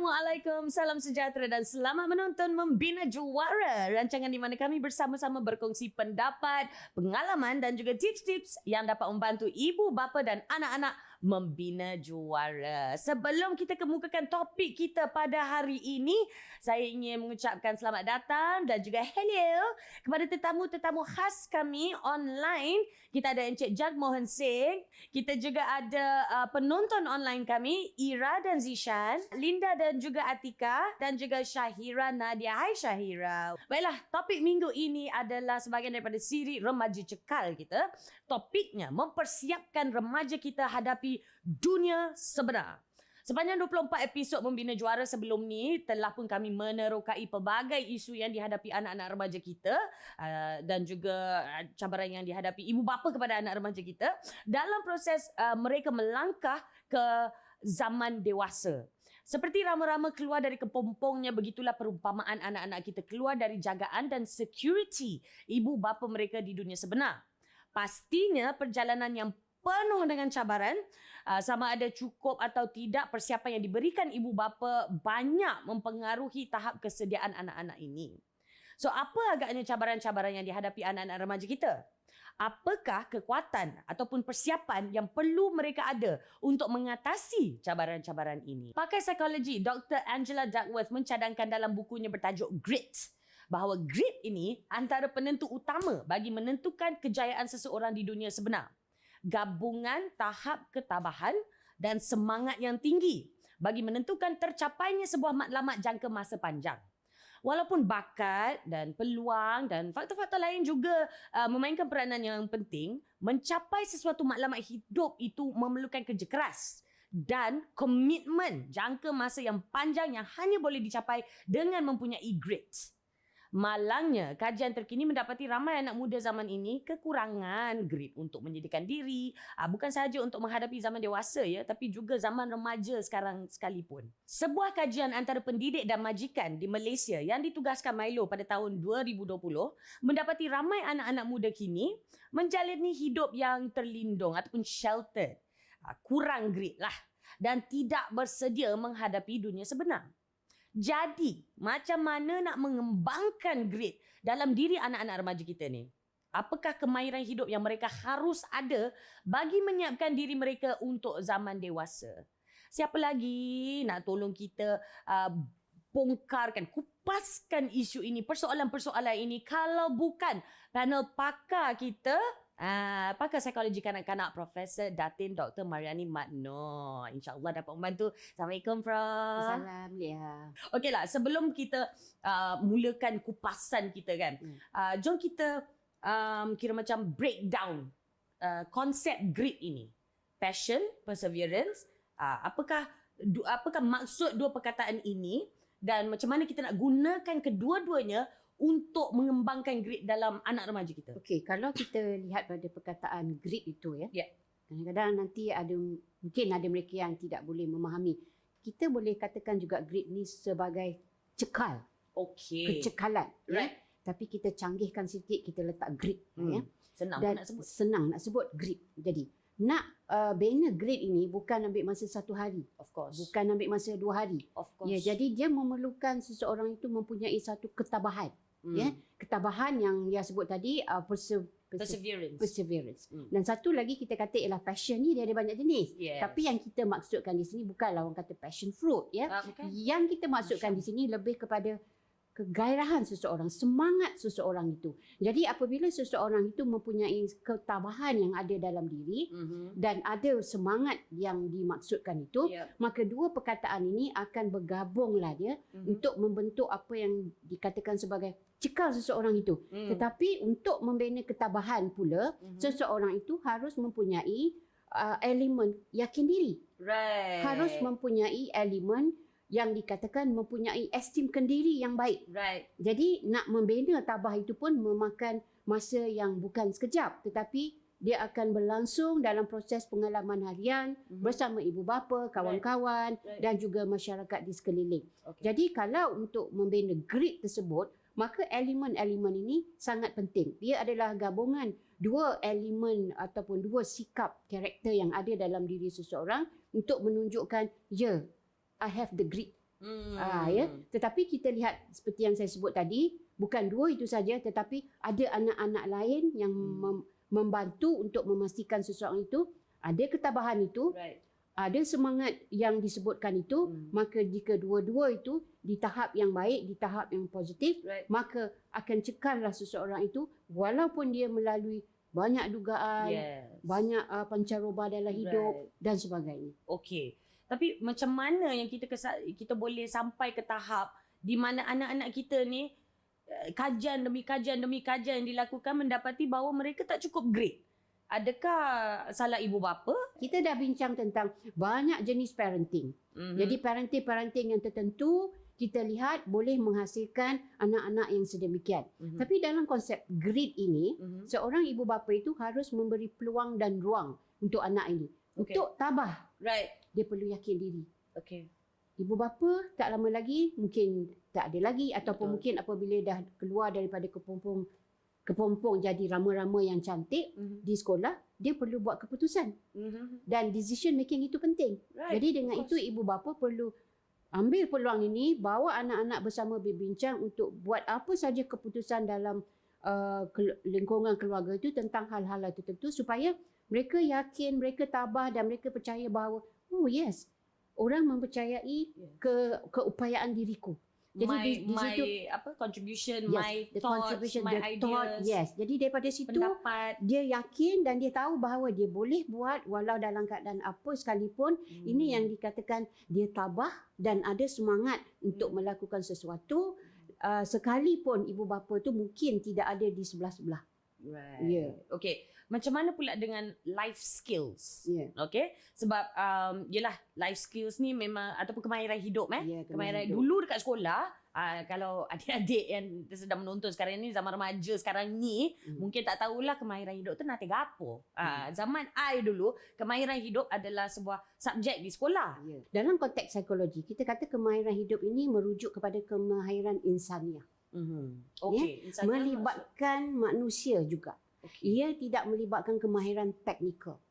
Assalamualaikum, salam sejahtera dan selamat menonton Membina Juara. Rancangan di mana kami bersama-sama berkongsi pendapat, pengalaman dan juga tips-tips yang dapat membantu ibu, bapa dan anak-anak membina juara. Sebelum kita kemukakan topik kita pada hari ini, saya ingin mengucapkan selamat datang dan juga hello kepada tetamu-tetamu khas kami online. Kita ada Encik Jag Mohan Singh, kita juga ada penonton online kami, Ira dan Zishan, Linda dan juga Atika dan juga Syahira Nadia. Hai Syahira. Baiklah, topik minggu ini adalah sebahagian daripada siri remaja cekal kita. Topiknya mempersiapkan remaja kita hadapi dunia sebenar. Sepanjang 24 episod Membina Juara sebelum ni telah pun kami menerokai pelbagai isu yang dihadapi anak-anak remaja kita dan juga cabaran yang dihadapi ibu bapa kepada anak remaja kita dalam proses mereka melangkah ke zaman dewasa. Seperti rama-rama keluar dari kepompongnya, begitulah perumpamaan anak-anak kita keluar dari jagaan dan security ibu bapa mereka di dunia sebenar. Pastinya perjalanan yang penuh dengan cabaran, sama ada cukup atau tidak persiapan yang diberikan ibu bapa banyak mempengaruhi tahap kesediaan anak-anak ini. So, apa agaknya cabaran-cabaran yang dihadapi anak-anak remaja kita? Apakah kekuatan ataupun persiapan yang perlu mereka ada untuk mengatasi cabaran-cabaran ini? Pakar psikologi Dr. Angela Duckworth mencadangkan dalam bukunya bertajuk Grit bahawa grit ini antara penentu utama bagi menentukan kejayaan seseorang di dunia sebenar. Gabungan tahap ketabahan dan semangat yang tinggi bagi menentukan tercapainya sebuah matlamat jangka masa panjang. Walaupun bakat dan peluang dan faktor-faktor lain juga memainkan peranan yang penting, mencapai sesuatu matlamat hidup itu memerlukan kerja keras dan komitmen jangka masa yang panjang yang hanya boleh dicapai dengan mempunyai grit. Malangnya, kajian terkini mendapati ramai anak muda zaman ini kekurangan grit untuk menyediakan diri, bukan sahaja untuk menghadapi zaman dewasa ya, tapi juga zaman remaja sekarang sekalipun. Sebuah kajian antara pendidik dan majikan di Malaysia yang ditugaskan Milo pada tahun 2020 mendapati ramai anak-anak muda kini menjalani hidup yang terlindung ataupun sheltered, kurang grit lah dan tidak bersedia menghadapi dunia sebenar. Jadi, macam mana nak mengembangkan grit dalam diri anak-anak remaja kita ni? Apakah kemahiran hidup yang mereka harus ada bagi menyiapkan diri mereka untuk zaman dewasa? Siapa lagi nak tolong kita bongkarkan, kupaskan isu ini, persoalan-persoalan ini kalau bukan panel pakar kita, pakar psikologi kanak-kanak Profesor Datin Dr. Mariani Matno. InsyaAllah dapat membantu. Assalamualaikum Prof. Assalamualaikum. Okeylah, sebelum kita mulakan kupasan kita kan, jom kita kira macam breakdown konsep grit ini. Passion, perseverance, apakah maksud dua perkataan ini dan macam mana kita nak gunakan kedua-duanya untuk mengembangkan grit dalam anak remaja kita. Okey, kalau kita lihat pada perkataan grit itu ya. Yeah. Kadang-kadang nanti mungkin ada mereka yang tidak boleh memahami. Kita boleh katakan juga grit ni sebagai cekal. Okey. Kecekalan. Right. Ya? Tapi kita canggihkan sikit, kita letak grit. Ya? Senang Dan nak sebut. Senang nak sebut grit. Jadi, nak bina grit ini bukan ambil masa 1 hari. Of course. Bukan ambil masa 2 hari. Of course. Ya, jadi dia memerlukan seseorang itu mempunyai satu ketabahan. Ya, ketabahan yang dia sebut tadi perseverance. Dan satu lagi kita kata ialah passion ni dia ada banyak jenis. Yes. Tapi yang kita maksudkan di sini bukanlah orang kata passion fruit ya. Bukan. Yang kita maksudkan di sini lebih kepada kegairahan seseorang, semangat seseorang itu. Jadi apabila seseorang itu mempunyai ketabahan yang ada dalam diri dan ada semangat yang dimaksudkan itu, maka dua perkataan ini akan bergabunglah dia untuk membentuk apa yang dikatakan sebagai cekal seseorang itu. Tetapi untuk membina ketabahan pula, seseorang itu harus mempunyai elemen yakin diri. Right. Harus mempunyai elemen yang dikatakan mempunyai esteemkan diri yang baik. Right. Jadi nak membina tabah itu pun memakan masa yang bukan sekejap, tetapi dia akan berlangsung dalam proses pengalaman harian bersama ibu bapa, kawan-kawan dan juga masyarakat di sekeliling. Jadi kalau untuk membina grit tersebut, maka elemen-elemen ini sangat penting. Dia adalah gabungan dua elemen ataupun dua sikap karakter yang ada dalam diri seseorang untuk menunjukkan, I have the grit Ya, tetapi kita lihat seperti yang saya sebut tadi, bukan 2 itu saja, tetapi ada anak-anak lain yang membantu untuk memastikan seseorang itu ada ketabahan itu, ada semangat yang disebutkan itu, maka jika dua-dua itu di tahap yang baik, di tahap yang positif, maka akan cekallah seseorang itu walaupun dia melalui banyak dugaan, banyak pancaroba dalam hidup dan sebagainya. Okey. Tapi macam mana yang kita boleh sampai ke tahap di mana anak-anak kita ni kajian demi kajian yang dilakukan mendapati bahawa mereka tak cukup grade? Adakah salah ibu bapa? Kita dah bincang tentang banyak jenis parenting. Jadi parenting yang tertentu kita lihat boleh menghasilkan anak-anak yang sedemikian. Tapi dalam konsep grade ini, seorang ibu bapa itu harus memberi peluang dan ruang untuk anak ini. Untuk tabah. Dia perlu yakin diri. Ibu bapa tak lama lagi mungkin tak ada lagi ataupun mungkin apabila dah keluar daripada kepompong jadi rama-rama yang cantik di sekolah, dia perlu buat keputusan. Dan decision making itu penting. Jadi dengan itu ibu bapa perlu ambil peluang ini, bawa anak-anak bersama berbincang untuk buat apa saja keputusan dalam lingkungan keluarga itu tentang hal-hal tertentu supaya mereka yakin, mereka tabah dan mereka percaya bahawa oh yes, orang mempercayai keupayaan diriku. Jadi di situ contribution, yes, my thoughts, my ideas. Thought, yes. Jadi daripada situ pendapat. Dia yakin dan dia tahu bahawa dia boleh buat walau dalam keadaan apa sekalipun. Ini yang dikatakan dia tabah dan ada semangat untuk melakukan sesuatu sekalipun ibu bapa tu mungkin tidak ada di sebelah-sebelah. Okay. Macam mana pula dengan life skills? Okay. Sebab yelah life skills ni memang ataupun kemahiran hidup kemahiran hidup. Dulu dekat sekolah kalau adik-adik yang sedang menonton sekarang ni, zaman remaja sekarang ni, mungkin tak tahulah kemahiran hidup tu nanti gapo. Zaman I dulu, kemahiran hidup adalah sebuah subjek di sekolah. Dalam konteks psikologi, kita kata kemahiran hidup ini merujuk kepada kemahiran insaniah. Melibatkan manusia juga. Ia tidak melibatkan kemahiran teknikal.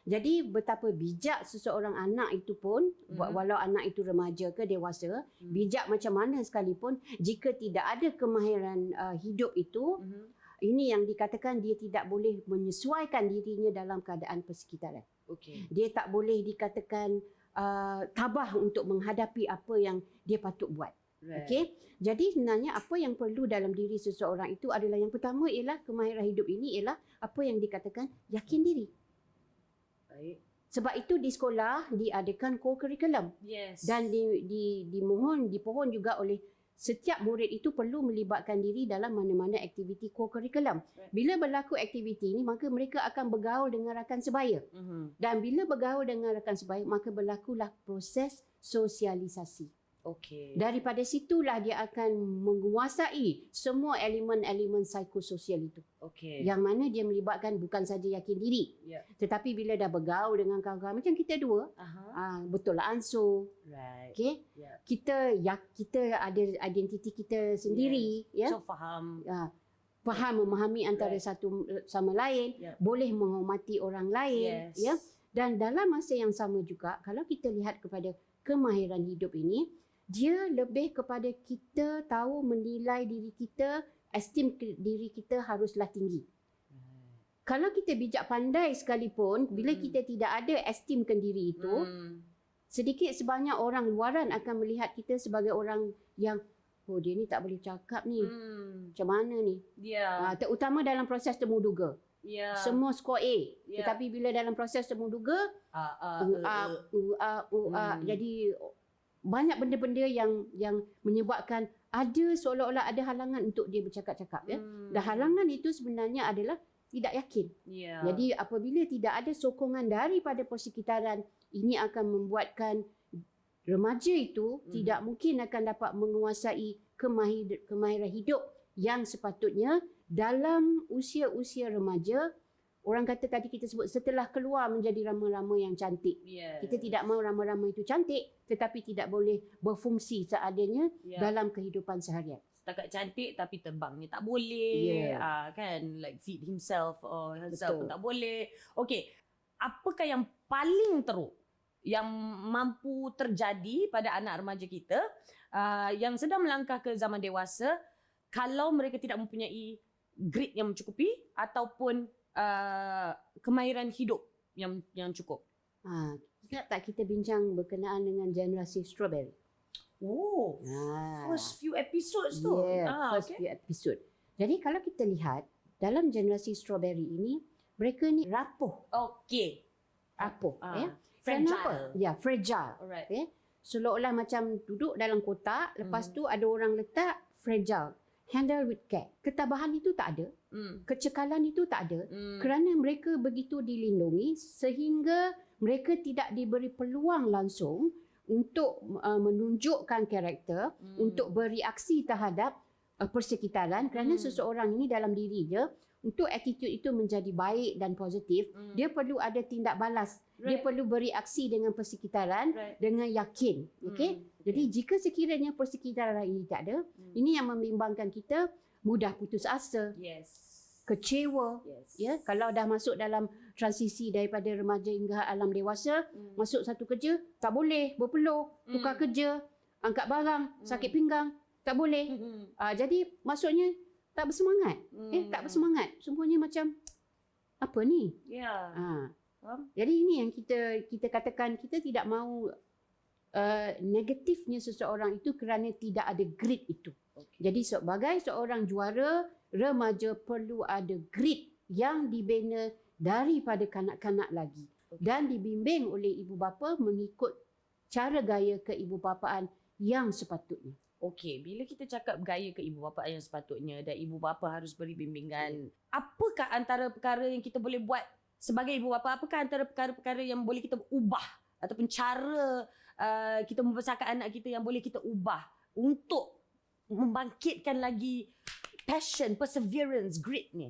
Jadi betapa bijak seseorang anak itu pun, walau anak itu remaja ke dewasa, bijak macam mana sekalipun, jika tidak ada kemahiran hidup itu, ini yang dikatakan dia tidak boleh menyesuaikan dirinya dalam keadaan persekitaran. Dia tak boleh dikatakan tabah untuk menghadapi apa yang dia patut buat. Jadi sebenarnya apa yang perlu dalam diri seseorang itu adalah yang pertama ialah kemahiran hidup ini ialah apa yang dikatakan yakin diri. Sebab itu di sekolah diadakan co-curriculum. Dan dipohon juga oleh setiap murid itu perlu melibatkan diri dalam mana-mana aktiviti co-curriculum. Bila berlaku aktiviti ini, maka mereka akan bergaul dengan rakan sebaya. Dan bila bergaul dengan rakan sebaya, maka berlakulah proses sosialisasi. Daripada situlah dia akan menguasai semua elemen-elemen psikososial itu. Yang mana dia melibatkan bukan saja yakin diri. Tetapi bila dah bergaul dengan kawan-kawan macam kita dua, betul lah ansur. Kita ada identiti kita sendiri. So faham. Memahami antara satu sama lain, boleh menghormati orang lain. Dan dalam masa yang sama juga, kalau kita lihat kepada kemahiran hidup ini, dia lebih kepada kita tahu menilai diri kita, esteem diri kita haruslah tinggi. Kalau kita bijak pandai sekalipun, bila kita tidak ada esteemkan diri itu, sedikit sebanyak orang luaran akan melihat kita sebagai orang yang dia ni tak boleh cakap ni. Macam mana ni? Terutama dalam proses temuduga. Semua skor A. Tetapi bila dalam proses temuduga, jadi banyak benda-benda yang menyebabkan ada seolah-olah ada halangan untuk dia bercakap-cakap. Dan halangan itu sebenarnya adalah tidak yakin. Jadi apabila tidak ada sokongan daripada persekitaran, ini akan membuatkan remaja itu tidak mungkin akan dapat menguasai kemahiran hidup yang sepatutnya dalam usia-usia remaja. Orang kata tadi kita sebut setelah keluar menjadi rama-rama yang cantik. Kita tidak mahu rama-rama itu cantik tetapi tidak boleh berfungsi seadanya dalam kehidupan seharian. Setakat cantik tapi terbangnya tak boleh. Kan, like feed himself or herself pun tak boleh. Okey, apakah yang paling teruk yang mampu terjadi pada anak remaja kita yang sedang melangkah ke zaman dewasa kalau mereka tidak mempunyai grit yang mencukupi ataupun kemahiran hidup yang cukup. Ingat tak kita bincang berkenaan dengan generasi strawberry? Oh, first few episodes tu. First few episode. Jadi kalau kita lihat dalam generasi strawberry ini, mereka ni rapuh. Okey. Rapuh. Fragile. Kenapa? Fragile. Alright. Seolah-olah macam duduk dalam kotak, lepas tu ada orang letak fragile. Handle with care. Ketabahan itu tak ada. Kecekalan itu tak ada. Kerana mereka begitu dilindungi sehingga mereka tidak diberi peluang langsung untuk menunjukkan karakter, untuk bereaksi terhadap persekitaran. Kerana seseorang ini dalam diri dia, untuk attitude itu menjadi baik dan positif, dia perlu ada tindak balas. Dia perlu bereaksi dengan persekitaran dengan yakin. Jadi jika sekiranya persekitaran ini tak ada, ini yang membimbangkan kita mudah putus asa. Kecewa. Kalau dah masuk dalam transisi daripada remaja hingga alam dewasa, masuk satu kerja, tak boleh berpeluh, tukar kerja, angkat barang, sakit pinggang, tak boleh. Jadi maksudnya tak bersemangat. Tak bersemangat. Semuanya macam apa ni? Jadi ini yang kita katakan, kita tidak mahu negatifnya seseorang itu kerana tidak ada grit itu. Jadi sebagai seorang juara, remaja perlu ada grit yang dibina daripada kanak-kanak lagi dan dibimbing oleh ibu bapa mengikut cara gaya keibubapaan yang sepatutnya. Okey, bila kita cakap gaya keibubapaan yang sepatutnya dan ibu bapa harus beri bimbingan, apakah antara perkara yang kita boleh buat sebagai ibu bapa? Apakah antara perkara-perkara yang boleh kita ubah ataupun cara kita membesarkan anak kita yang boleh kita ubah untuk membangkitkan lagi passion, perseverance, grit ni?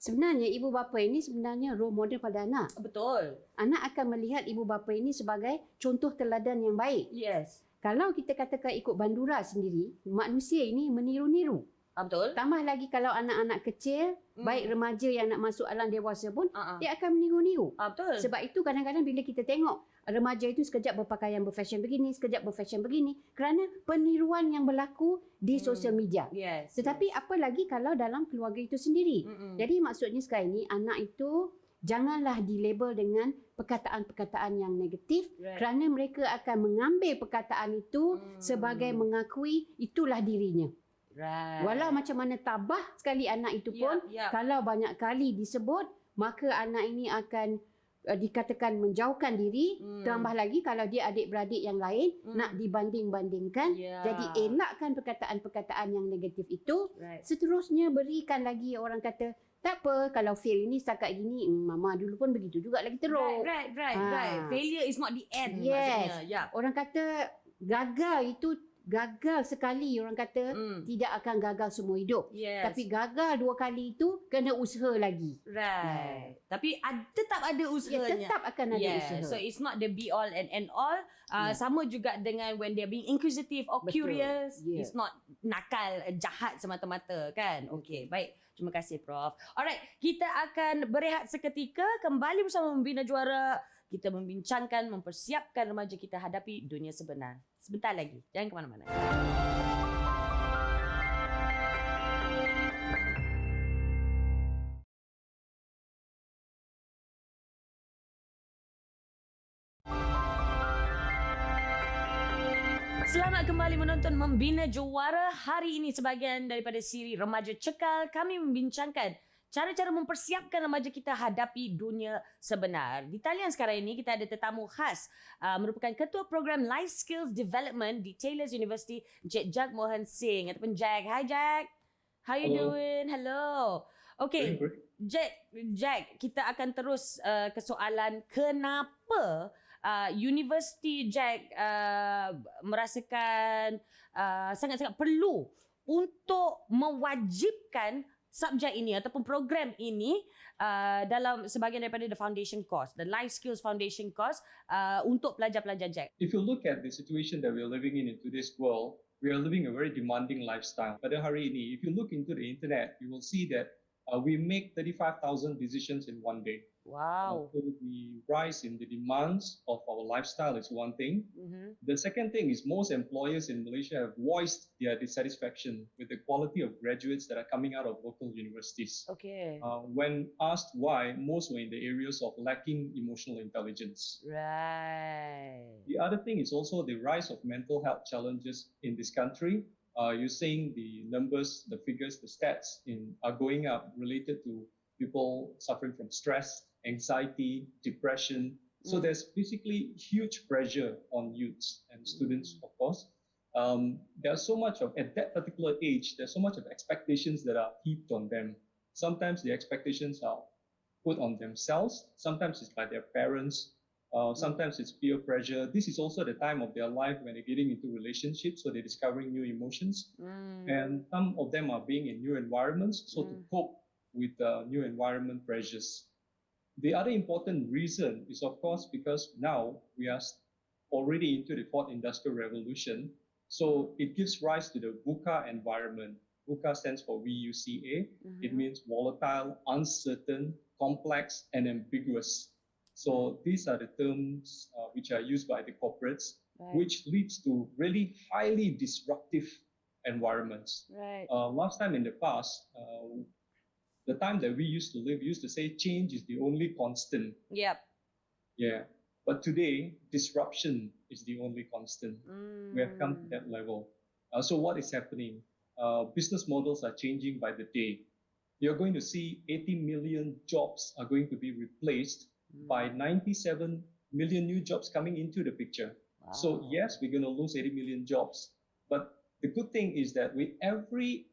Sebenarnya ibu bapa ini sebenarnya role model pada anak. Betul. Anak akan melihat ibu bapa ini sebagai contoh teladan yang baik. Yes. Kalau kita katakan ikut Bandura sendiri, manusia ini meniru-niru. Betul. Tambah lagi kalau anak-anak kecil, baik remaja yang nak masuk alam dewasa pun, dia akan meniru-niru. Betul. Sebab itu kadang-kadang bila kita tengok remaja itu sekejap berpakaian berfashion begini, sekejap berfashion begini, kerana peniruan yang berlaku di sosial media. Tetapi apa lagi kalau dalam keluarga itu sendiri. Jadi maksudnya sekarang ini anak itu janganlah dilabel dengan perkataan-perkataan yang negatif, kerana mereka akan mengambil perkataan itu sebagai mengakui itulah dirinya. Walau macam mana tabah sekali anak itu pun, kalau banyak kali disebut, maka anak ini akan dikatakan menjauhkan diri. Tambah lagi kalau dia adik-beradik yang lain nak dibanding-bandingkan. Jadi elakkan perkataan-perkataan yang negatif itu. Seterusnya berikan lagi, orang kata tak apa kalau fail ini setakat gini, mama dulu pun begitu juga lagi teruk. Right. Failure is not the end maksudnya. Orang kata gagal sekali, orang kata tidak akan gagal semua hidup. Tapi gagal 2 kali itu kena usaha lagi. Tapi tetap ada usahanya. Tetap akan ada usaha. So it's not the be all and end all. Sama juga dengan when they're being inquisitive or curious. It's not nakal, jahat semata-mata kan. Okay, baik. Terima kasih Prof. Alright, kita akan berehat seketika, kembali bersama Membina Juara. Kita membincangkan, mempersiapkan remaja kita hadapi dunia sebenar. Sebentar lagi, jangan ke mana-mana. Selamat kembali menonton Membina Juara. Hari ini sebahagian daripada siri Remaja Cekal, kami membincangkan cara-cara mempersiapkan remaja kita hadapi dunia sebenar. Di talian sekarang ini kita ada tetamu khas merupakan Ketua Program Life Skills Development di Taylor's University, Encik Jack Mohan Singh ataupun Jack. Hi Jack. How you doing? Hello. Okay, Jack, kita akan terus ke soalan kenapa Universiti Jack merasakan sangat-sangat perlu untuk mewajibkan subjek ini ataupun program ini dalam sebahagian daripada the foundation course, the life skills foundation course untuk pelajar-pelajar Jack. If you look at the situation that we are living in today's world, we are living a very demanding lifestyle. Pada hari ini, if you look into the internet, you will see that we make 35,000 decisions in one day. Wow. So the rise in the demands of our lifestyle is one thing. The second thing is most employers in Malaysia have voiced their dissatisfaction with the quality of graduates that are coming out of local universities. Okay. When asked why, most were in the areas of lacking emotional intelligence. Right. The other thing is also the rise of mental health challenges in this country. You're seeing the numbers, the figures, the stats are going up related to people suffering from stress, anxiety, depression. So there's basically huge pressure on youths and students, of course. There's so much of, at that particular age, there's so much of expectations that are heaped on them. Sometimes the expectations are put on themselves. Sometimes it's by their parents. Sometimes it's peer pressure. This is also the time of their life when they're getting into relationships, so they're discovering new emotions. And some of them are being in new environments, so to cope with new environment pressures. The other important reason is, of course, because now we are already into the fourth industrial revolution. So it gives rise to the VUCA environment. VUCA stands for VUCA. It means volatile, uncertain, complex, and ambiguous. So these are the terms which are used by the corporates, which leads to really highly disruptive environments. Right. Last time in the past, the time that we used to live, we used to say change is the only constant. Yep. Yeah. But today, disruption is the only constant. We have come to that level. So what is happening? Business models are changing by the day. You're going to see 80 million jobs are going to be replaced by 97 million new jobs coming into the picture. Wow. So yes, we're going to lose 80 million jobs. But the good thing is that with every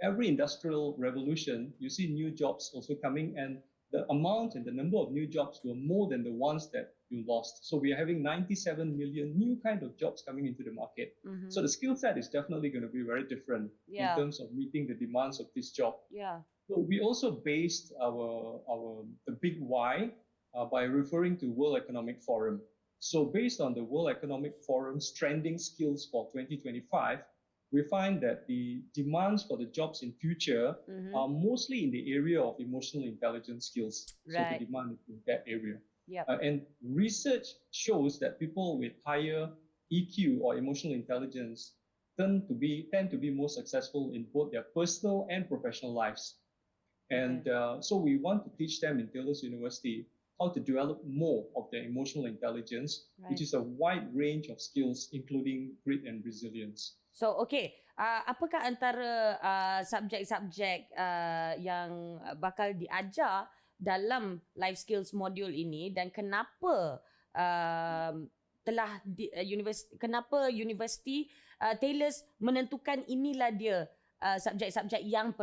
industrial revolution, you see new jobs also coming, and the amount and the number of new jobs were more than the ones that you lost. So we are having 97 million new kind of jobs coming into the market. So the skill set is definitely going to be very different in terms of meeting the demands of this job. Yeah. So we also based the big why by referring to World Economic Forum. So based on the World Economic Forum's trending skills for 2025, we find that the demands for the jobs in future are mostly in the area of emotional intelligence skills. Right. So the demand is in that area. Yep. And research shows that people with higher EQ or emotional intelligence tend to be more successful in both their personal and professional lives. And so we want to teach them in Taylor's University how to develop more of their emotional intelligence, which is a wide range of skills, including grit and resilience. So, okay. Apakah antara subjek-subjek yang bakal diajar dalam life skills modul ini, dan kenapa kenapa universiti Taylor's menentukan inilah dia subjek-subjek yang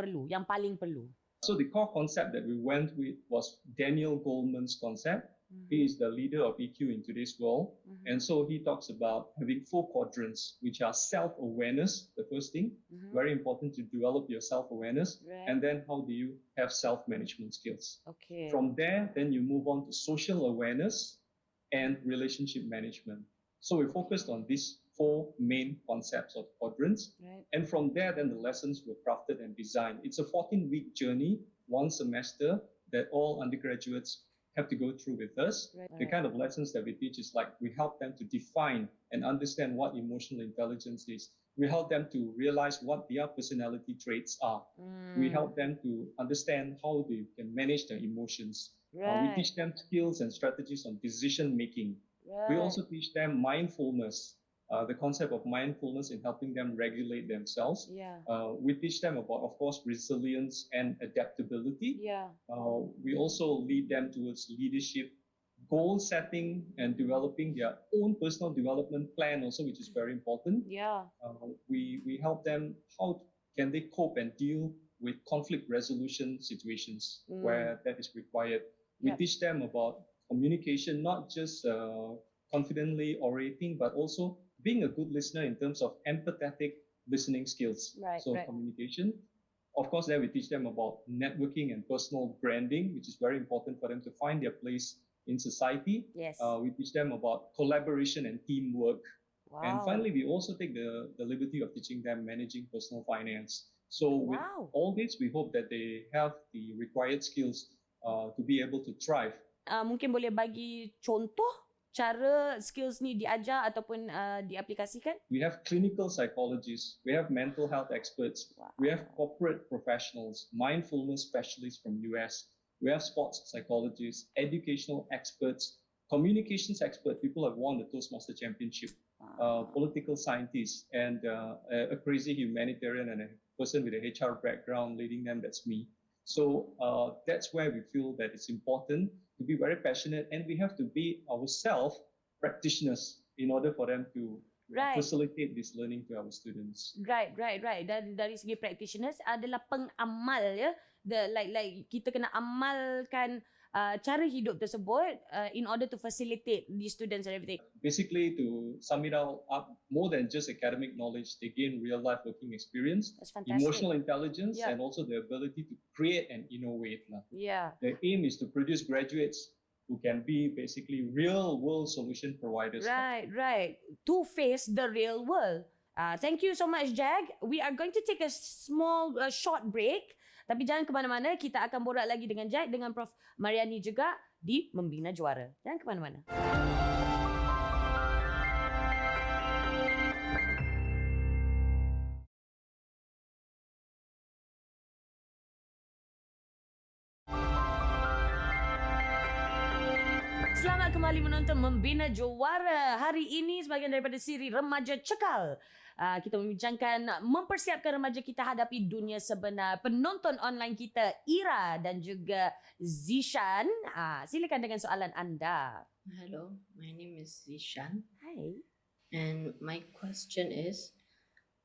paling perlu? So the core concept that we went with was Daniel Goleman's concept. He is the leader of EQ in today's world. And so he talks about having 4 quadrants, which are self-awareness, the first thing, very important to develop your self-awareness. Right. And then how do you have self-management skills? Okay. From there, then you move on to social awareness and relationship management. So we focused on these 4 main concepts of quadrants. Right. And from there, then the lessons were crafted and designed. It's a 14-week journey, 1 semester, that all undergraduates have to go through with us. Right. The kind of lessons that we teach is like we help them to define and understand what emotional intelligence is. We help them to realize what their personality traits are. We help them to understand how they can manage their emotions. We teach them skills and strategies on decision making. We also teach them mindfulness, the concept of mindfulness in helping them regulate themselves. Yeah. We teach them about, of course, resilience and adaptability. Yeah. We also lead them towards leadership, goal setting, and developing their own personal development plan also, which is very important. Yeah. We help them how can they cope and deal with conflict resolution situations where that is required. We teach them about communication, not just confidently orating, but also being a good listener in terms of empathetic listening skills. Right, So communication. Of course, then we teach them about networking and personal branding, which is very important for them to find their place in society. Yes. We teach them about collaboration and teamwork. Wow. And finally, we also take the liberty of teaching them managing personal finance. So with Wow. all this, we hope that they have the required skills to be able to thrive. Mungkin boleh bagi contoh cara skills ni diajar ataupun diaplikasikan? We have clinical psychologists, we have mental health experts, we have corporate professionals, mindfulness specialists from US, we have sports psychologists, educational experts, communications experts, people have won the Toastmaster Championship, political scientists, and a crazy humanitarian and a person with a HR background leading them, that's me. So that's where we feel that it's important to be very passionate, and we have to be ourselves practitioners in order for them to facilitate this learning to our students. Right. Dari segi practitioners adalah pengamal ya. Like kita kena amalkan cara hidup tersebut in order to facilitate the students and everything. Basically, to sum it all up, more than just academic knowledge, they gain real-life working experience, That's fantastic. emotional intelligence, Yeah. and also the ability to create and innovate. Yeah. The aim is to produce graduates who can be basically real-world solution providers. Right. To face the real world. Thank you so much, Jag. We are going to take a short break. Tapi jangan ke mana-mana, kita akan borak lagi dengan Jag, dengan Prof. Mariani juga di Membina Juara. Jangan ke mana-mana. Selamat kembali menonton Membina Juara. Hari ini sebahagian daripada siri Remaja Cekal. Kita membincangkan mempersiapkan remaja kita hadapi dunia sebenar. Penonton online kita Ira dan juga Zishan. Silakan dengan soalan anda. Hello, my name is Zishan. Hai. And my question is,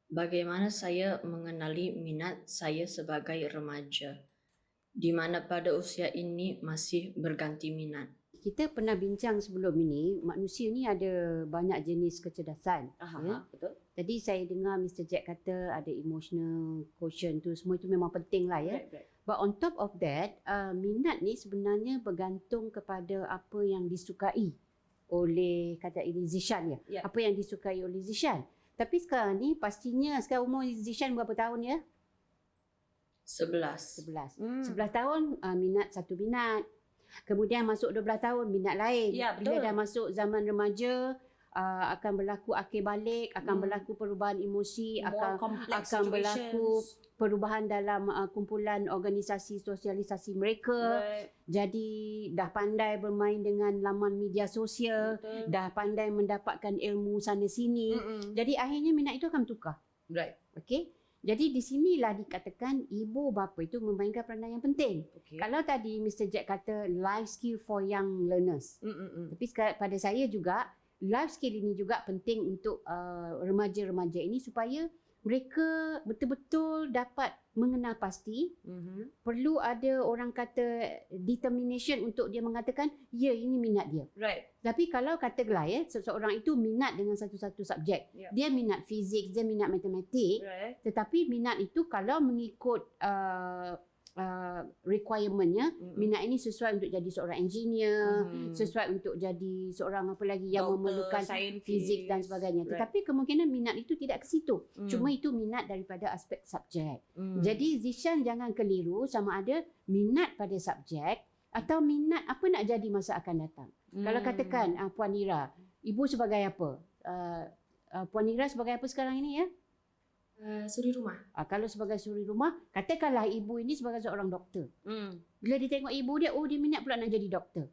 bagaimana saya mengenali minat saya sebagai remaja? Di mana pada usia ini masih berganti minat. Kita pernah bincang sebelum ini, manusia ni ada banyak jenis kecerdasan. Betul. Tadi saya dengar Mr. Jack kata ada emotional quotient tu, semua itu memang penting lah ya. Right. But on top of that, minat ni sebenarnya bergantung kepada apa yang disukai oleh kata ini Zishan ya. Yeah. Apa yang disukai oleh Zishan. Tapi sekarang ni pastinya sekarang umur Zishan berapa tahun ya? 11. 11 tahun satu minat. Kemudian masuk 12 tahun minat lain. Ya, Bila betul. dah masuk zaman remaja akan berlaku akhir balik, akan berlaku perubahan emosi, More complex akan berlaku situations. perubahan dalam kumpulan organisasi sosialisasi mereka. Right. Jadi dah pandai bermain dengan laman media sosial, Betul. dah pandai mendapatkan ilmu sana sini. Jadi akhirnya minat itu akan tukar. Right. Okey. Jadi di sinilah dikatakan ibu bapa itu memainkan peranan yang penting. Okay. Kalau tadi Mr. Jack kata life skill for young learners. Tapi pada saya juga life skill ini juga penting untuk remaja-remaja ini supaya mereka betul-betul dapat mengenal pasti. Perlu ada orang kata determination untuk dia mengatakan ya ini minat dia. Right. Tapi kalau katakanlah ya seseorang itu minat dengan satu-satu subjek. Yeah. Dia minat fizik, dia minat matematik. Right. Tetapi minat itu kalau mengikut requirementnya, minat ini sesuai untuk jadi seorang engineer, sesuai untuk jadi seorang apa lagi yang Doktor, memerlukan scientist. fizik dan sebagainya. Right. Tetapi kemungkinan minat itu tidak ke situ. Cuma itu minat daripada aspek subjek. Jadi Zishan jangan keliru sama ada minat pada subjek atau minat apa nak jadi masa akan datang. Kalau katakan Puan Ira, ibu sebagai apa? Puan Ira sebagai apa sekarang ini ya? Suri rumah. Kalau sebagai suri rumah, katakanlah ibu ini sebagai seorang doktor. Bila dia tengok ibu dia, dia minat pula nak jadi doktor.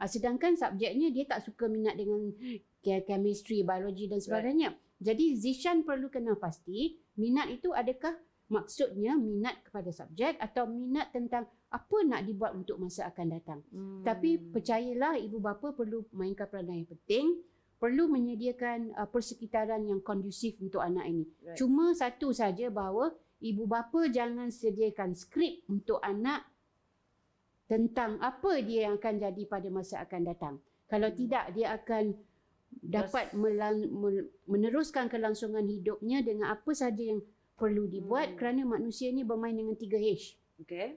Sedangkan subjeknya dia tak suka minat dengan chemistry, biologi dan sebagainya. Jadi Zishan perlu kenal pasti, minat itu adakah maksudnya minat kepada subjek atau minat tentang apa nak dibuat untuk masa akan datang. Tapi percayalah ibu bapa perlu mainkan peranan yang penting. Perlu menyediakan persekitaran yang kondusif untuk anak ini. Right. Cuma satu saja bahawa ibu bapa jangan sediakan skrip untuk anak tentang apa dia yang akan jadi pada masa akan datang. Kalau tidak, dia akan dapat meneruskan kelangsungan hidupnya dengan apa saja yang perlu dibuat kerana manusia ni bermain dengan 3H. Okay.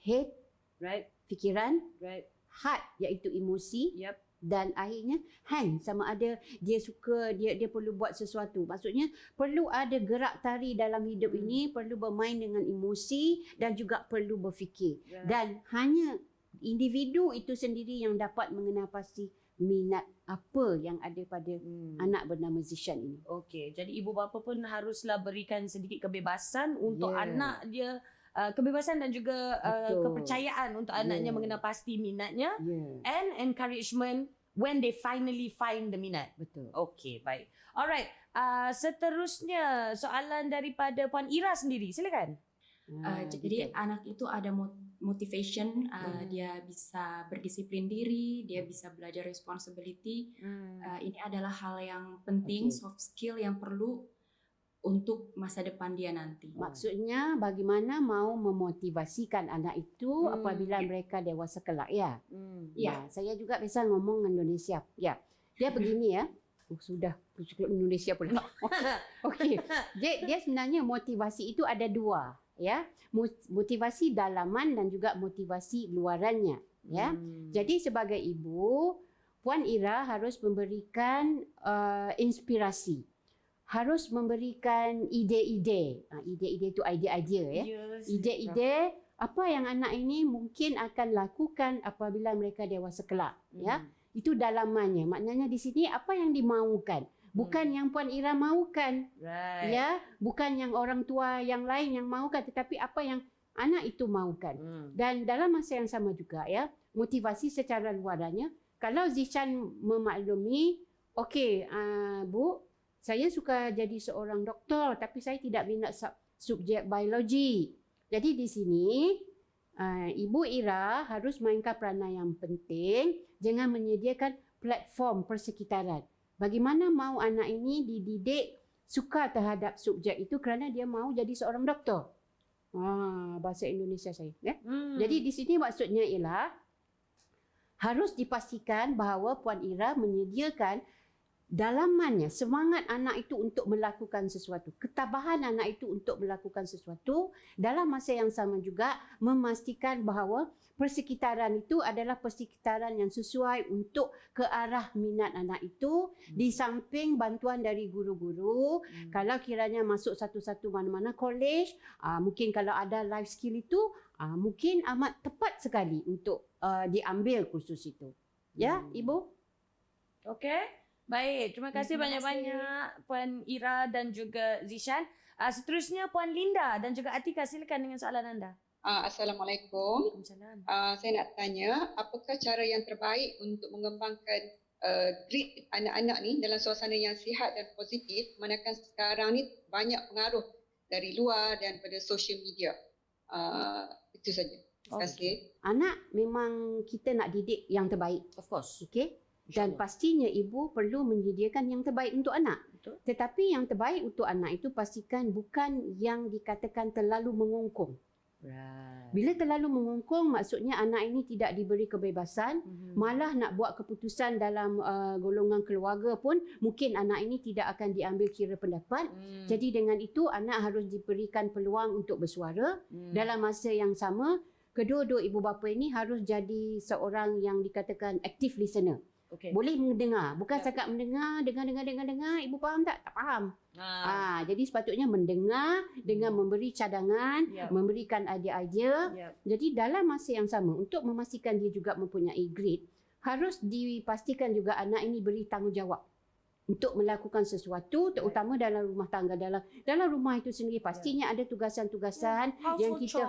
Head, Right. fikiran, Right. heart iaitu emosi, Yep. dan akhirnya hang sama ada dia suka, dia perlu buat sesuatu. Maksudnya perlu ada gerak tari dalam hidup ini, perlu bermain dengan emosi dan juga perlu berfikir. Dan hanya individu itu sendiri yang dapat mengenal pasti minat apa yang ada pada anak bernama Zishan ini. Okey, jadi ibu bapa pun haruslah berikan sedikit kebebasan untuk anak dia, kebebasan dan juga kepercayaan untuk anaknya mengenal pasti minatnya and encouragement when they finally find the minat. Betul. Okey, baik. Alright, seterusnya soalan daripada Puan Ira sendiri. Silakan. Jadi anak itu ada motivation, dia bisa berdisiplin diri, dia bisa belajar responsibility. Ini adalah hal yang penting, soft skill yang perlu untuk masa depan dia nanti. Maksudnya bagaimana mau memotivasikan anak itu apabila mereka dewasa kelak, ya? Ya, saya juga biasa ngomong Indonesia. Ya, dia begini ya. Sudah Indonesia pula. Okey. Dia sebenarnya motivasi itu ada dua, ya. Motivasi dalaman dan juga motivasi luarannya, ya. Jadi sebagai ibu, Puan Ira harus memberikan inspirasi. Harus memberikan ide-ide. Ide-ide itu idea-idea, ya. Ide-ide apa yang anak ini mungkin akan lakukan apabila mereka dewasa kelak, ya. Itu dalamannya. Maknanya di sini apa yang dimaukan. Bukan yang Puan Ira maukan. Ya, bukan yang orang tua yang lain yang maukan, tetapi apa yang anak itu maukan. Dan dalam masa yang sama juga, ya, motivasi secara luarannya. Kalau Zishan memaklumi, okey, Bu, saya suka jadi seorang doktor, tapi saya tidak minat subjek biologi. Jadi di sini Ibu Ira harus mainkan peranan yang penting dengan menyediakan platform persekitaran. Bagaimana mau anak ini dididik suka terhadap subjek itu kerana dia mau jadi seorang doktor. Bahasa Indonesia saya. Ya? Jadi di sini maksudnya ialah harus dipastikan bahawa Puan Ira menyediakan dalamannya, semangat anak itu untuk melakukan sesuatu, ketabahan anak itu untuk melakukan sesuatu, dalam masa yang sama juga memastikan bahawa persekitaran itu adalah persekitaran yang sesuai untuk ke arah minat anak itu, di samping bantuan dari guru-guru. Kalau kiranya masuk satu-satu mana-mana college, mungkin kalau ada life skill itu, mungkin amat tepat sekali untuk diambil kursus itu. Ya, Ibu? Okey. Baik, terima kasih banyak-banyak Puan Ira dan juga Zishan. Seterusnya Puan Linda dan juga Atika, silakan dengan soalan anda. Assalamualaikum. Waalaikumsalam. Saya nak tanya, apakah cara yang terbaik untuk mengembangkan grid anak-anak ni dalam suasana yang sihat dan positif, manakala sekarang ni banyak pengaruh dari luar dan pada social media. Itu saja. Terima kasih. Anak memang kita nak didik yang terbaik. Of course. Okey? Dan pastinya ibu perlu menyediakan yang terbaik untuk anak. Betul. Tetapi yang terbaik untuk anak itu pastikan bukan yang dikatakan terlalu mengungkung. Bila terlalu mengungkung, maksudnya anak ini tidak diberi kebebasan, malah nak buat keputusan dalam golongan keluarga pun mungkin anak ini tidak akan diambil kira pendapat. Jadi dengan itu anak harus diberikan peluang untuk bersuara. Dalam masa yang sama, kedua-dua ibu bapa ini harus jadi seorang yang dikatakan active listener. Okay. Boleh mendengar, bukan cakap mendengar, dengar, ibu faham tak? Tak faham. Jadi sepatutnya mendengar dengan memberi cadangan, memberikan idea-idea. Jadi dalam masa yang sama, untuk memastikan dia juga mempunyai grade, harus dipastikan juga anak ini beri tanggungjawab untuk melakukan sesuatu, terutama dalam rumah tangga, dalam rumah itu sendiri pastinya ada tugasan-tugasan yang kita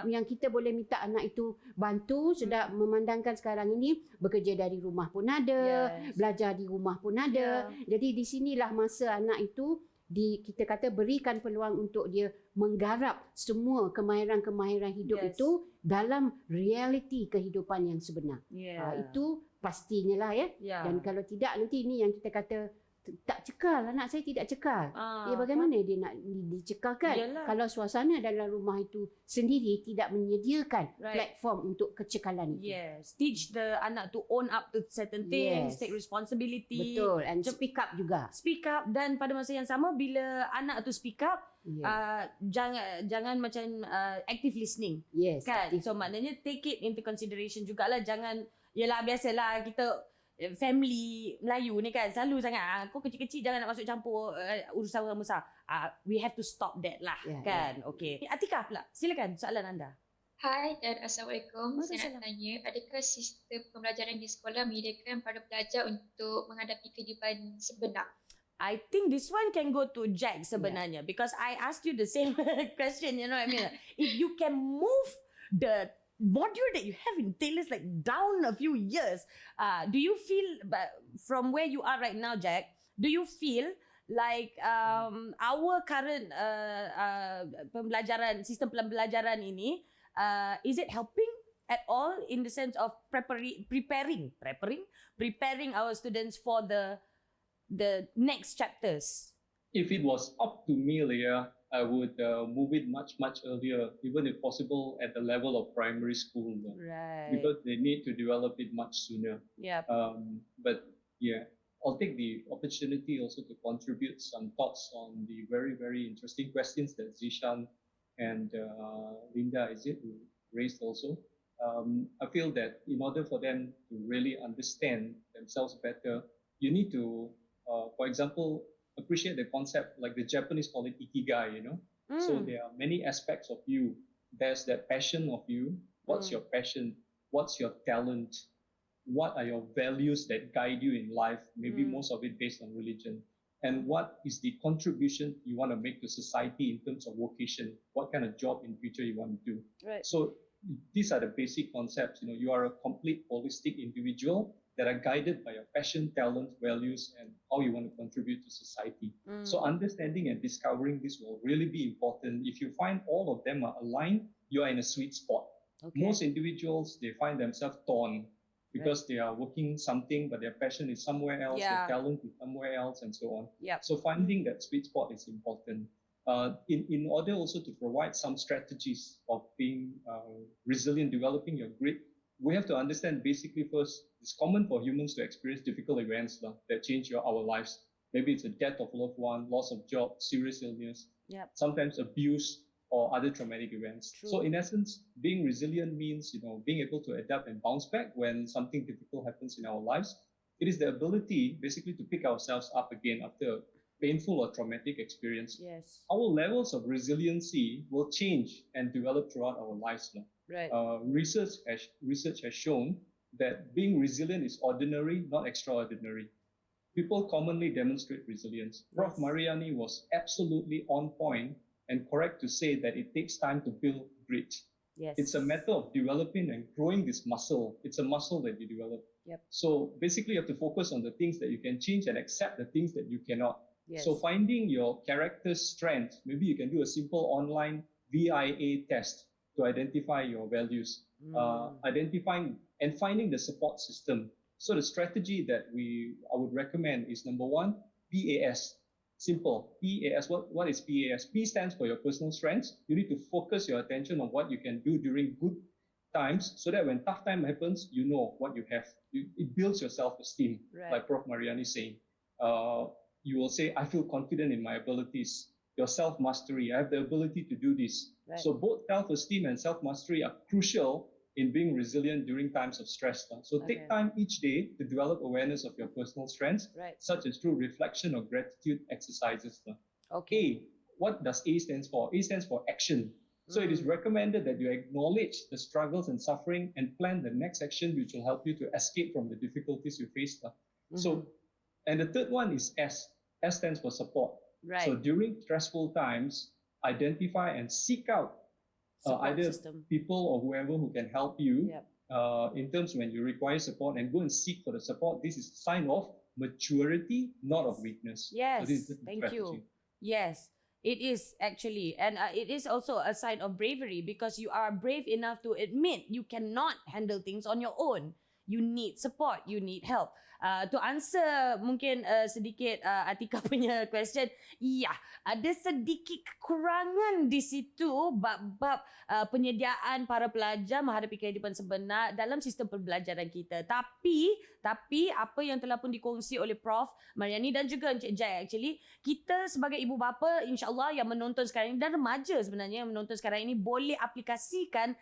yang kita boleh minta anak itu bantu. Sudah memandangkan sekarang ini bekerja dari rumah pun ada, belajar di rumah pun ada. Jadi di sinilah masa anak itu kita kata berikan peluang untuk dia menggarap semua kemahiran-kemahiran hidup itu dalam realiti kehidupan yang sebenar. Itu pastinya lah, ya. Dan kalau tidak, nanti ini yang kita kata tak cekal, anak saya tidak cekal. Bagaimana dia nak dicekalkan kalau suasana dalam rumah itu sendiri tidak menyediakan platform untuk kecekalan itu. Teach the anak to own up to certain things, take responsibility. Betul, and speak up juga. Speak up, dan pada masa yang sama bila anak tu speak up, jangan macam active listening. Kan? So maknanya take it into consideration jugalah, jangan, yelah biasalah kita family Melayu ni kan selalu sangat kau kecil-kecil jangan nak masuk campur urusan orang besar. We have to stop that lah kan. Okay. Atika pula, silakan soalan anda. Hai dan Assalamualaikum. Saya Waalaikumsalam. nak tanya, adakah sistem pembelajaran di sekolah menyediakan para pelajar untuk menghadapi kehidupan sebenar? I think this one can go to Jack sebenarnya because I asked you the same question, you know what I mean? If you can move the module that you have in Taylor's like down a few years, do you feel from where you are right now, Jack, do you feel like our current sistem pembelajaran ini, is it helping at all in the sense of preparing our students for the next chapters? If it was up to me, Leah, I would move it much earlier, even if possible at the level of primary school. Right. Because they need to develop it much sooner. Yeah. But yeah, I'll take the opportunity also to contribute some thoughts on the very, very interesting questions that Zishan and Linda, who raised also. I feel that in order for them to really understand themselves better, you need to, for example, appreciate the concept, like the Japanese call it ikigai, you know. So there are many aspects of you. There's that passion of you. What's your passion? What's your talent? What are your values that guide you in life? Maybe most of it based on religion. And what is the contribution you want to make to society in terms of vocation? What kind of job in future you want to do? Right. So these are the basic concepts. You know, you are a complete holistic individual that are guided by your passion, talent, values, and how you want to contribute to society. So understanding and discovering this will really be important. If you find all of them are aligned, you are in a sweet spot. Okay. Most individuals, they find themselves torn because they are working something, but their passion is somewhere else, their talent is somewhere else, and so on. Yep. So finding that sweet spot is important. In order also to provide some strategies of being resilient, developing your grit, we have to understand basically first, it's common for humans to experience difficult events that change our lives. Maybe it's a death of a loved one, loss of job, serious illness, sometimes abuse or other traumatic events. True. So in essence, being resilient means, you know, being able to adapt and bounce back when something difficult happens in our lives. It is the ability basically to pick ourselves up again after a painful or traumatic experience. Yes. Our levels of resiliency will change and develop throughout our lives. Right. Research has shown that being resilient is ordinary, not extraordinary. People commonly demonstrate resilience. Prof. Mariani was absolutely on point and correct to say that it takes time to build grit. Yes. It's a matter of developing and growing this muscle. It's a muscle that you develop. Yep. So basically you have to focus on the things that you can change and accept the things that you cannot. Yes. So finding your character's strength, maybe you can do a simple online VIA test to identify your values, identifying and finding the support system. So the strategy that I would recommend is number one, PAS. Simple. PAS. What is PAS? P stands for your personal strengths. You need to focus your attention on what you can do during good times so that when tough time happens, you know what you have. It builds your self-esteem, like Prof. Mariani is saying. You will say, I feel confident in my abilities. Your self-mastery, I have the ability to do this. Right. So both self-esteem and self-mastery are crucial in being resilient during times of stress. So take time each day to develop awareness of your personal strengths, such as through reflection or gratitude exercises. Okay. A, what does A stands for? A stands for action. So it is recommended that you acknowledge the struggles and suffering and plan the next action which will help you to escape from the difficulties you face. So, and the third one is S. S stands for support. Right. So during stressful times, identify and seek out either people or whoever who can help you in terms when you require support, and go and seek for the support. This is a sign of maturity, not of weakness. Yes, so this is thank you. Yes, it is actually. And it is also a sign of bravery because you are brave enough to admit you cannot handle things on your own. You need support, you need help. To answer mungkin sedikit Atika punya question, ya, ada sedikit kekurangan di situ bab-bab penyediaan para pelajar menghadapi kehidupan sebenar dalam sistem pembelajaran kita. Tapi apa yang telah pun dikongsi oleh Prof. Mariani dan juga Encik Jai actually, kita sebagai ibu bapa insyaAllah yang menonton sekarang ini dan remaja sebenarnya yang menonton sekarang ini boleh aplikasikan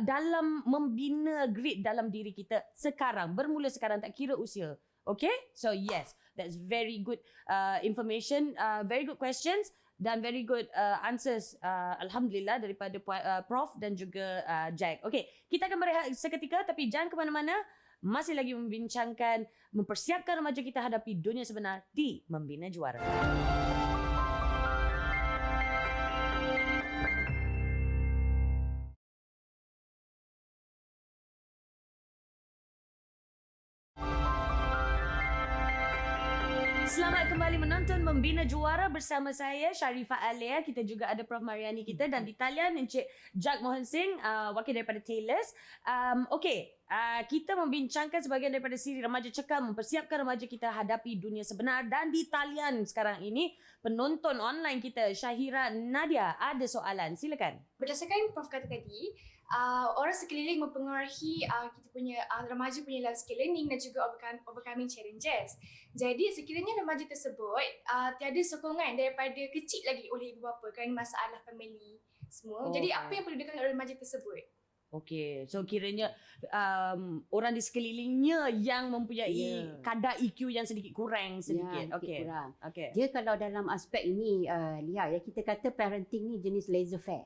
dalam membina grit dalam diri kita sekarang, bermula sekarang, tak kira usia. Okay, so yes, that's very good information, very good questions dan very good answers, Alhamdulillah, daripada Prof dan juga Jack. Okay, kita akan berehat seketika tapi jangan ke mana-mana, masih lagi membincangkan, mempersiapkan remaja kita hadapi dunia sebenar di Membina Juara. Selamat kembali menonton Membina Juara bersama saya Sharifah Alia. Kita juga ada Prof Mariani kita dan di talian Encik Jack Mohan Singh, wakil daripada Taylors. Kita membincangkan sebahagian daripada siri Remaja Cekal, mempersiapkan remaja kita hadapi dunia sebenar, dan di talian sekarang ini penonton online kita Syahira Nadia ada soalan. Silakan. Berdasarkan Prof kata tadi, orang sekeliling mempengaruhi kita punya remaja punya life skill learning dan juga overcoming challenges. Jadi sekiranya remaja tersebut tiada sokongan daripada kecil lagi oleh ibu bapa kerana masalah family semua. Jadi apa yang perlu dilakukan oleh remaja tersebut? Okey, so kiranya orang di sekelilingnya yang mempunyai kadar EQ yang sedikit kurang sedikit. Okey. Okey. Dia kalau dalam aspek ini Lia, ya, kita kata parenting ni jenis laissez-faire.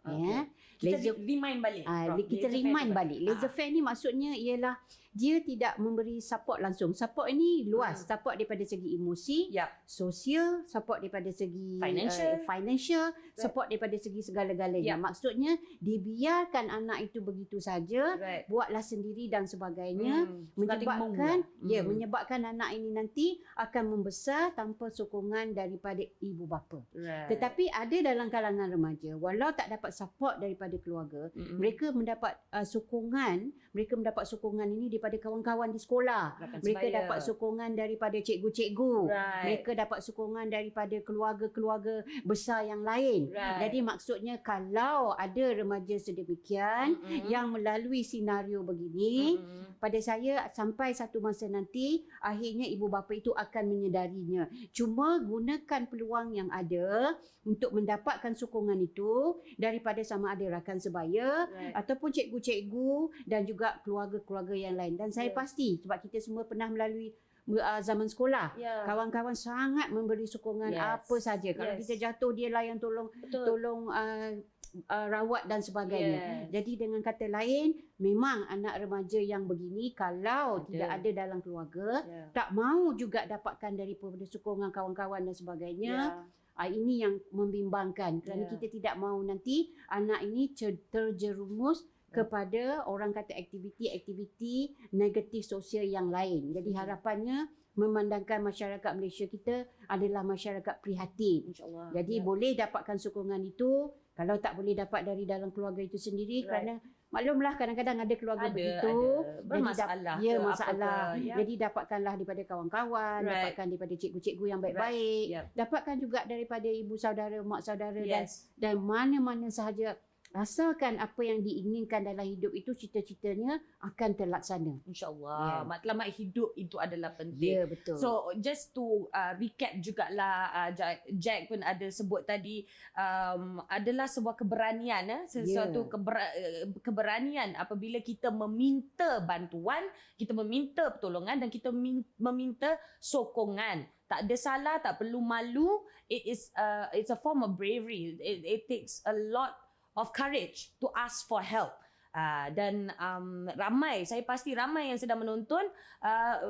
Ya. Kita remind balik. Kita remind balik. Laissez-faire ni maksudnya ialah dia tidak memberi support langsung. Support ini luas. Support daripada segi emosi, sosial, support daripada segi financial, support daripada segi segala-galanya. Maksudnya dibiarkan anak itu begitu saja, buatlah sendiri dan sebagainya, menyebabkan anak ini nanti akan membesar tanpa sokongan daripada ibu bapa. Tetapi ada dalam kalangan remaja, walau tak dapat support daripada keluarga, mereka mendapat sokongan ini daripada kawan-kawan di sekolah. Mereka dapat sokongan daripada cikgu-cikgu. Mereka dapat sokongan daripada keluarga-keluarga besar yang lain. Jadi maksudnya kalau ada remaja sedemikian yang melalui senario begini, pada saya sampai satu masa nanti akhirnya ibu bapa itu akan menyedarinya. Cuma gunakan peluang yang ada untuk mendapatkan sokongan itu daripada sama ada rakan sebaya ataupun cikgu-cikgu dan juga keluarga-keluarga yang lain. Dan saya pasti sebab kita semua pernah melalui zaman sekolah, kawan-kawan sangat memberi sokongan apa saja. Kalau kita jatuh, dia lah yang tolong rawat dan sebagainya. Jadi dengan kata lain, memang anak remaja yang begini kalau tidak ada dalam keluarga, tak mahu juga dapatkan daripada sokongan kawan-kawan dan sebagainya. Ini yang membimbangkan kerana kita tidak mahu nanti anak ini terjerumus kepada orang kata aktiviti-aktiviti negatif sosial yang lain. Jadi harapannya memandangkan masyarakat Malaysia kita adalah masyarakat prihatin. InsyaAllah. Jadi boleh dapatkan sokongan itu. Kalau tak boleh dapat dari dalam keluarga itu sendiri, kerana maklumlah kadang-kadang ada keluarga begitu. Bermasalah. Masalah. Jadi dapatkanlah daripada kawan-kawan, dapatkan daripada cikgu-cikgu yang baik-baik, dapatkan juga daripada ibu saudara, mak saudara dan mana-mana sahaja. Rasakan apa yang diinginkan dalam hidup itu, cita-citanya akan terlaksana. InsyaAllah. Matlamat hidup itu adalah penting. Ya, betul. So, just to recap jugalah, Jack pun ada sebut tadi, adalah sebuah keberanian. Sesuatu keberanian apabila kita meminta bantuan, kita meminta pertolongan dan kita meminta sokongan. Tak ada salah, tak perlu malu. It's a form of bravery. It takes a lot of courage to ask for help. Dan saya pasti ramai yang sedang menonton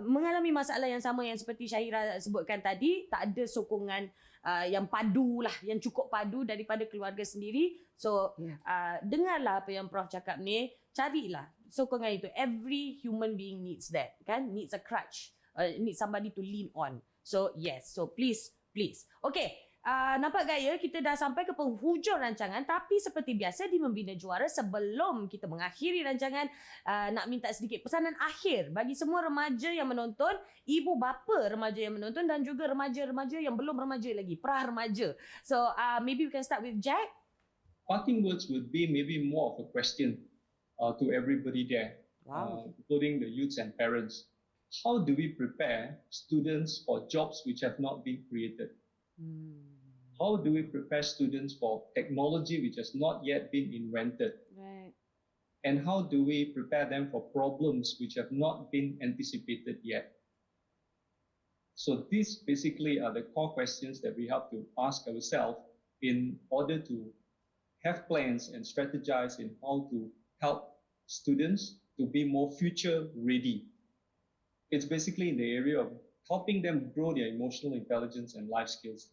mengalami masalah yang sama yang seperti Syahira sebutkan tadi. Tak ada sokongan yang padu lah, yang cukup padu daripada keluarga sendiri. So dengarlah apa yang Prof cakap ni, carilah sokongan itu. Every human being needs that, kan? Needs a crutch, needs somebody to lean on. So yes, so please. Okay. Nampak gaya kita dah sampai ke penghujung rancangan, tapi seperti biasa di Membina Juara, sebelum kita mengakhiri rancangan, nak minta sedikit pesanan akhir bagi semua remaja yang menonton, ibu bapa remaja yang menonton dan juga remaja-remaja yang belum remaja lagi, pra-remaja. So maybe we can start with Jack. Parting words would be maybe more of a question to everybody there, including the youths and parents. How do we prepare students for jobs which have not been created? How do we prepare students for technology which has not yet been invented? And how do we prepare them for problems which have not been anticipated yet? So these basically are the core questions that we have to ask ourselves in order to have plans and strategize in how to help students to be more future ready. It's basically in the area of helping them grow their emotional intelligence and life skills.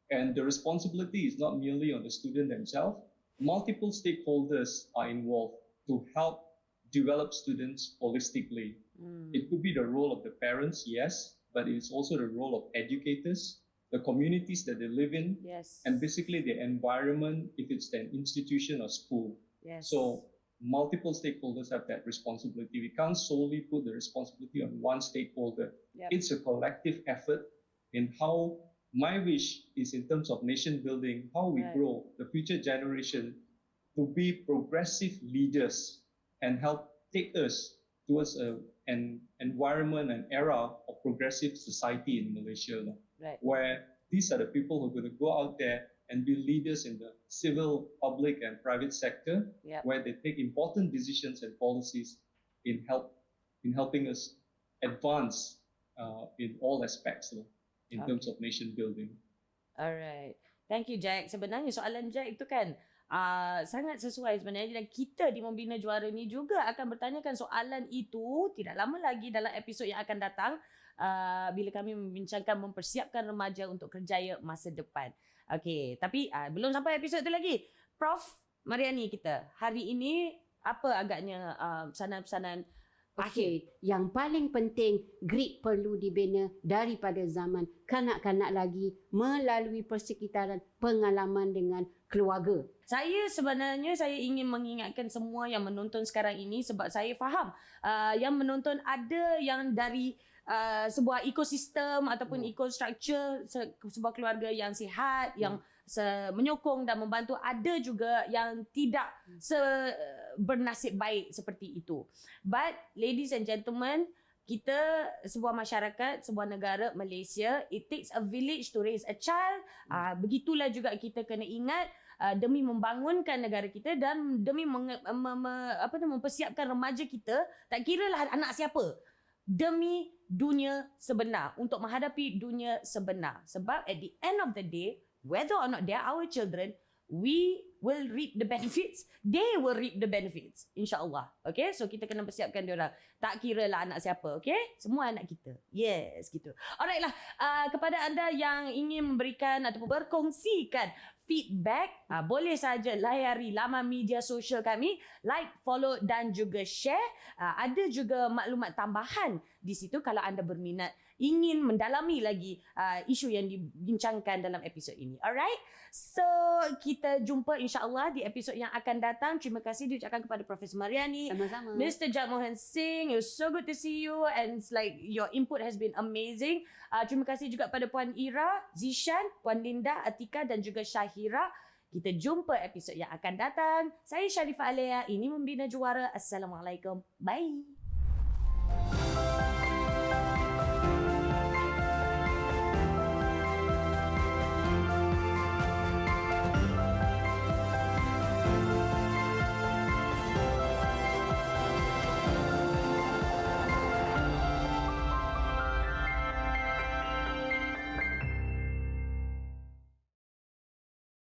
And the responsibility is not merely on the student themselves. Multiple stakeholders are involved to help develop students holistically. It could be the role of the parents, yes, but it's also the role of educators, the communities that they live in, Yes. and basically the environment, if it's an institution or school. Yes. So multiple stakeholders have that responsibility. We can't solely put the responsibility on one stakeholder. Yep. It's a collective effort in how my wish is in terms of nation building, how we Right. grow the future generation to be progressive leaders and help take us towards an environment, an era of progressive society in Malaysia, Right. where these are the people who are going to go out there and be leaders in the civil, public, and private sector, Yep. where they take important decisions and policies in helping us advance in all aspects in terms of nation building. Alright. Thank you, Jack. Sebenarnya soalan Jack itu kan sangat sesuai sebenarnya, dan kita di Membina Juara ni juga akan bertanyakan soalan itu tidak lama lagi dalam episod yang akan datang bila kami membincangkan mempersiapkan remaja untuk kerjaya masa depan. Okey, tapi belum sampai episod tu lagi. Prof Mariani kita, hari ini apa agaknya pesanan-pesanan Okey, yang paling penting grit perlu dibina daripada zaman kanak-kanak lagi melalui persekitaran pengalaman dengan keluarga. Saya ingin mengingatkan semua yang menonton sekarang ini, sebab saya faham yang menonton ada yang dari sebuah ekosistem ataupun ekostruktur sebuah keluarga yang sihat, yang menyokong dan membantu. Ada juga yang tidak bernasib baik seperti itu. But ladies and gentlemen, kita sebuah masyarakat, sebuah negara Malaysia, it takes a village to raise a child. Begitulah juga kita kena ingat demi membangunkan negara kita dan demi mempersiapkan remaja kita, tak kiralah anak siapa, demi dunia sebenar, untuk menghadapi dunia sebenar. Sebab at the end of the day, whether or not they are our children, we will reap the benefits, they will reap the benefits, insyaAllah. Okay, so kita kena persiapkan diorang, tak kira lah anak siapa. Okay, semua anak kita. Yes, gitu. Alright lah, kepada anda yang ingin memberikan ataupun berkongsikan feedback, boleh saja layari laman media sosial kami, like, follow dan juga share. Ada juga maklumat tambahan di situ kalau anda berminat ingin mendalami lagi isu yang dibincangkan dalam episod ini. Alright, so kita jumpa insyaAllah di episod yang akan datang. Terima kasih diucapkan kepada Profesor Mariani, Sama-sama. Mr. Jack Mohan Singh. It was so good to see you, and it's like your input has been amazing. Terima kasih juga pada Puan Ira, Zishan, Puan Linda, Atika dan juga Syahira. Kita jumpa episod yang akan datang. Saya Sharifah Alea, ini Membina Juara. Assalamualaikum. Bye.